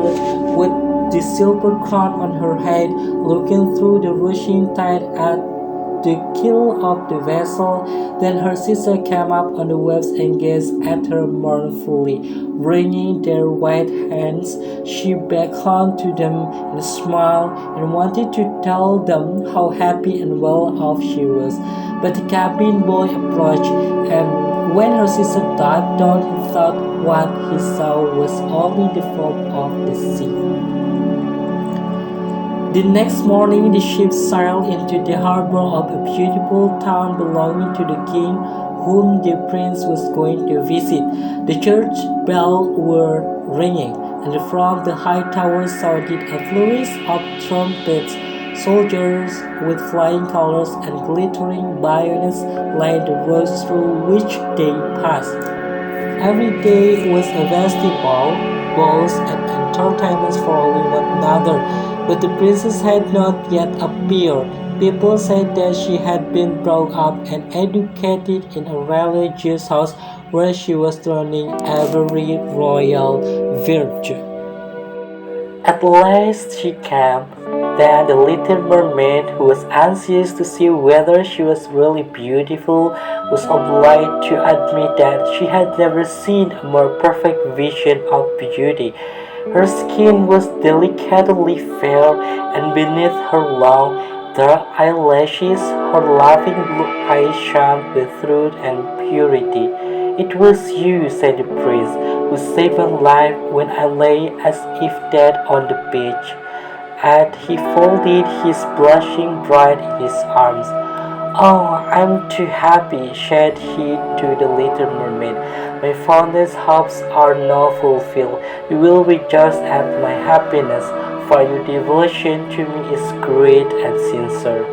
with the silver crown on her head, looking through the rushing tide at the keel of the vessel. Then her sister came up on the waves and gazed at her mournfully. Wringing their white hands, she beckoned to them and smiled and wanted to tell them how happy and well off she was. But the cabin boy approached, and when her sister dived down, he thought what he saw was only the foam of the sea. The next morning, the ship sailed into the harbor of a beautiful town belonging to the king whom the prince was going to visit. The church bells were ringing, and from the high tower sounded a flourish of trumpets. Soldiers with flying colors and glittering bayonets lined the roads through which they passed. Every day was a festival, balls and entertainments following one another, but the princess had not yet appeared. People said that she had been brought up and educated in a religious house where she was learning every royal virtue. At last she came. Then the little mermaid, who was anxious to see whether she was really beautiful, was obliged to admit that she had never seen a more perfect vision of beauty. Her skin was delicately fair, and beneath her long, dark eyelashes, her laughing blue eyes shone with truth and purity. "It was you," said the prince, "who saved my life when I lay as if dead on the beach." And he folded his blushing bride in his arms. "Oh, I'm too happy," said he to the little mermaid. "My fondest hopes are now fulfilled. You will rejoice at my happiness, for your devotion to me is great and sincere."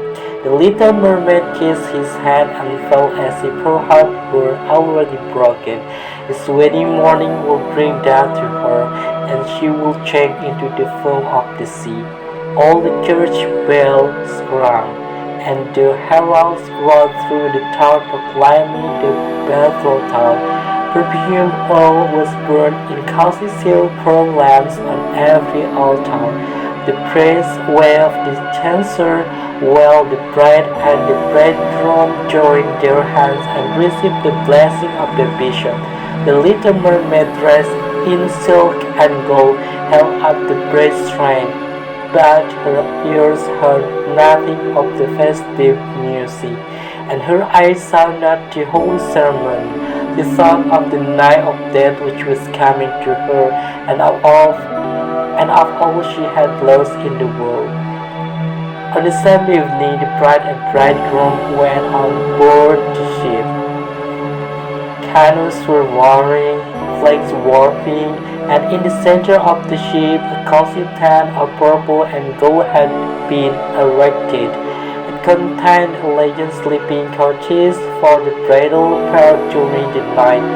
The little mermaid kissed his hand and felt as if her heart were already broken. His wedding morning will bring death to her, and she will change into the foam of the sea. All the church bells rang, and the heralds rode through the town proclaiming the betrothal. Perfumed oil was burned in costly silver lamps on every altar. The priest waved the censer, while the bride and the bridegroom joined their hands and received the blessing of the bishop. The little mermaid, dressed in silk and gold, held up the braid strain, but her ears heard nothing of the festive music, and her eyes saw not the holy ceremony. She thought of the night of death which was coming to her, and of all she had lost in the world. On the same evening, the bride and bridegroom went on board the ship. Canoes were roaring, flags waving, and in the center of the ship a cozy tent of purple and gold had been erected. It contained elegant sleeping couches for the bridal pair during the night.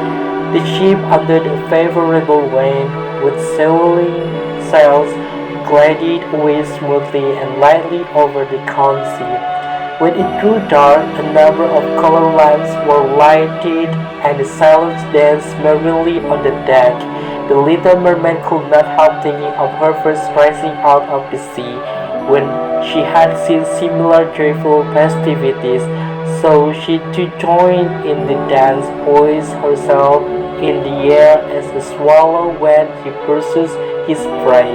The ship, under the favorable wind, with swelling sails, glided away smoothly and lightly over the calm sea. When it grew dark, a number of colored lamps were lighted, and the sailors danced merrily on the deck. The little mermaid could not help thinking of her first rising out of the sea, when she had seen similar joyful festivities. So she too joined in the dance, poised herself in the air as a swallow when he pursues his prey,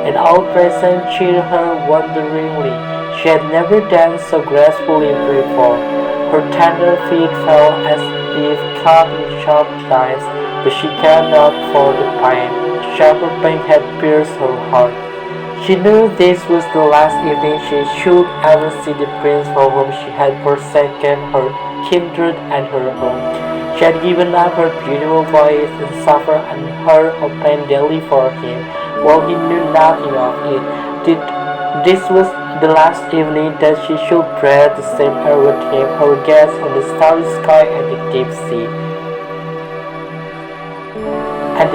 and all present cheered her wonderingly. She had never danced so gracefully before. Her tender feet fell as if caught in sharp knives, but she cared not for the pain. The sharper pain had pierced her heart. She knew this was the last evening she should ever see the prince for whom she had forsaken her kindred and her home. She had given up her beautiful voice and suffered unheard of pain daily for him, while he knew nothing of it. This was the last evening that she should breathe the same air with him, or gaze on the starry sky and the deep sea. An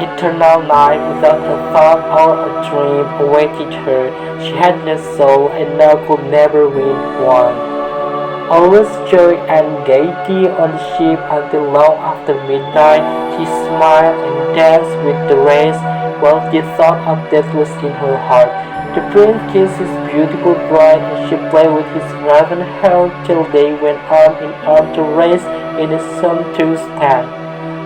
eternal night, without a thought or a dream awaited her. She had no soul, and now could never win one. Always joy and gaiety on the ship until long after midnight. She smiled and danced with the rest, while the thought of death was in her heart. The prince kissed his beautiful bride, and she played with his raven hair till they went arm in arm to race in a sumptuous tent.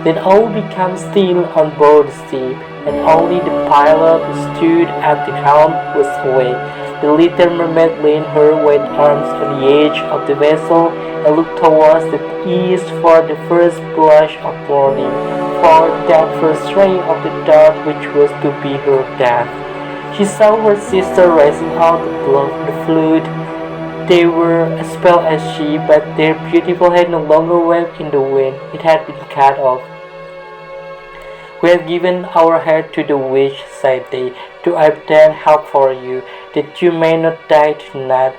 Then all became still on board the ship, and only the pilot who stood at the helm was awake. The little mermaid leaned her white arms on the edge of the vessel and looked towards the east for the first blush of morning, for that first ray of the dark which was to be her death. She saw her sister rising out of the flood. They were as pale as she, but their beautiful head no longer waved in the wind. It had been cut off. "We have given our head to the witch," said they, "to obtain help for you, that you may not die tonight.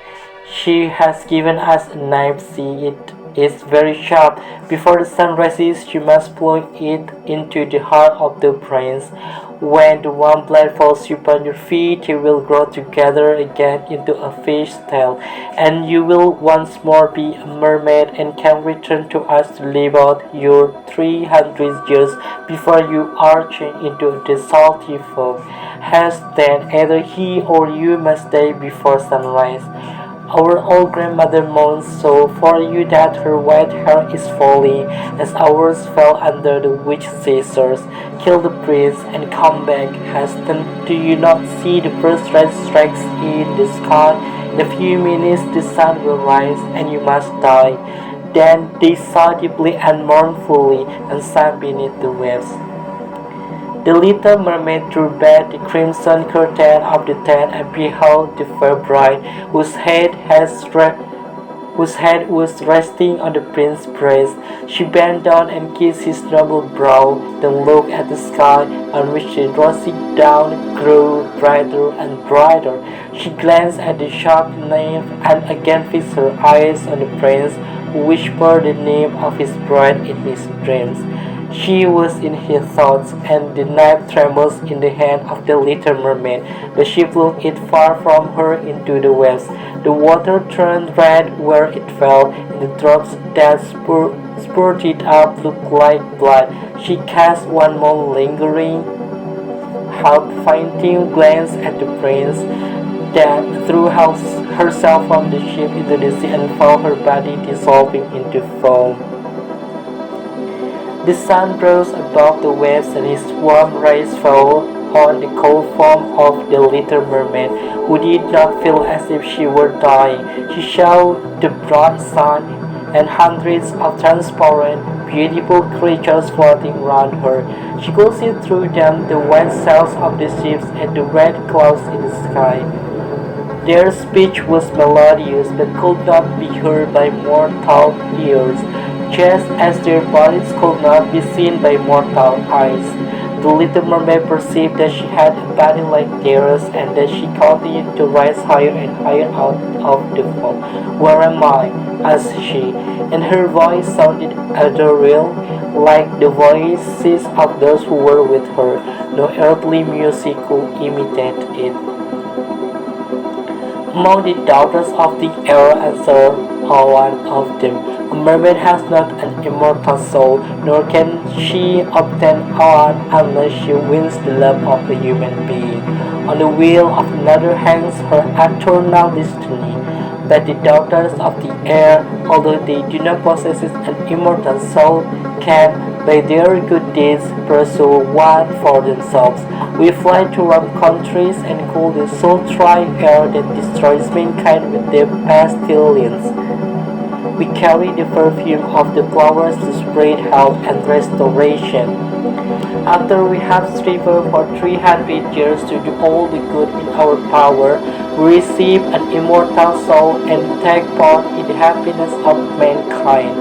She has given us a knife. See, it is very sharp. Before the sun rises, you must plunge it into the heart of the prince. When the warm blood falls upon your feet, you will grow together again into a fish's tail, and you will once more be a mermaid and can return to us to live out your 300 years before you are changed into the salty foam. Hence then, either he or you must die before sunrise. Our old grandmother moans so for you that her white hair is falling, as ours fell under the witch scissors. Kill the prince and come back, Heston. Do you not see the first red stripes in the sky? In a few minutes the sun will rise, and you must die. Then they sighed deeply and mournfully, and sank beneath the waves. The little mermaid drew back the crimson curtain of the tent and beheld the fair bride, whose head was resting on the prince's breast. She bent down and kissed his noble brow, then looked at the sky, on which the rosy dawn grew brighter and brighter. She glanced at the sharp nymph, and again fixed her eyes on the prince, who whispered the name of his bride in his dreams. She was in his thoughts, and the knife trembles in the hand of the little mermaid, but she flung it far from her into the waves. The water turned red where it fell, and the drops that spurted up looked like blood. She cast one more lingering, half-fainting glance at the prince, then threw herself from the ship into the sea and found her body dissolving into foam. The sun rose above the waves, and his warm rays fell on the cold form of the little mermaid, who did not feel as if she were dying. She saw the broad sun and hundreds of transparent, beautiful creatures floating round her. She could see through them the white sails of the ships and the red clouds in the sky. Their speech was melodious, but could not be heard by mortal ears, just as their bodies could not be seen by mortal eyes. The little mermaid perceived that she had a body like theirs, and that she continued to rise higher and higher out of the foam. "Where am I?" asked she, and her voice sounded ethereal, like the voices of those who were with her. No earthly music could imitate it. Among the daughters of the air, answered one of them, "A mermaid has not an immortal soul, nor can she obtain one unless she wins the love of a human being. On the will of another hangs her eternal destiny. But the daughters of the air, although they do not possess an immortal soul, can, by their good deeds, pursue one for themselves. We fly to warm countries and cool the sultry air that destroys mankind with their pestilence. We carry the perfume of the flowers to spread health and restoration. After we have striven for 300 years to do all the good in our power, we receive an immortal soul and take part in the happiness of mankind.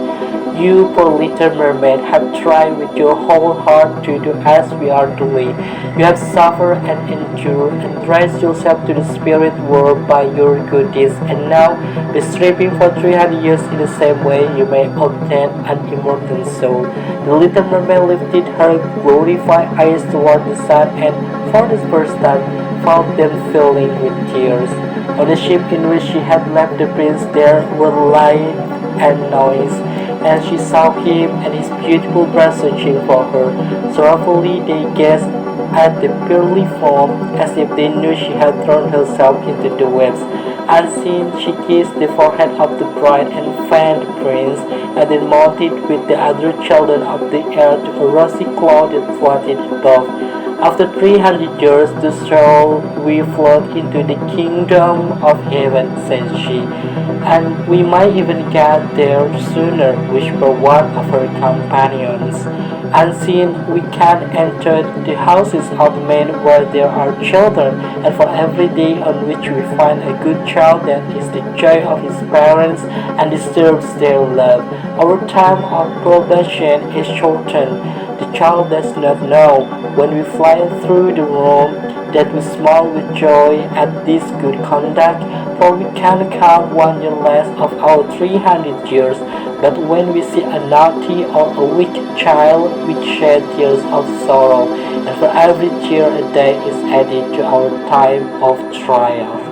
You, poor little mermaid, have tried with your whole heart to do as we are doing. You have suffered and endured and raised yourself to the spirit world by your good deeds, and now, by striving for 300 years in the same way, you may obtain an immortal soul." The little mermaid lifted her glorified eyes toward the sun, and for the first time found them filling with tears. On the ship in which she had left the prince there were light and noise, and she saw him and his beautiful bride searching for her. Sorrowfully they gazed at the pearly form, as if they knew she had thrown herself into the waves. Unseen, she kissed the forehead of the bride and fanned the prince, and then mounted with the other children of the air to a rosy cloud that floated above. "After 300 years, the shall we float into the kingdom of heaven," said she, "and we might even get there sooner," whispered one of her companions. Unseen, we can enter the houses of men where there are children, and for every day on which we find a good child, that is the joy of his parents and disturbs their love. Our time of probation is shortened. The child does not know, when we fly through the room, that we smile with joy at this good conduct, for we can count 1 year less of our 300 years. But when we see a naughty or a wicked child, we shed tears of sorrow, and for every tear a day is added to our time of trial.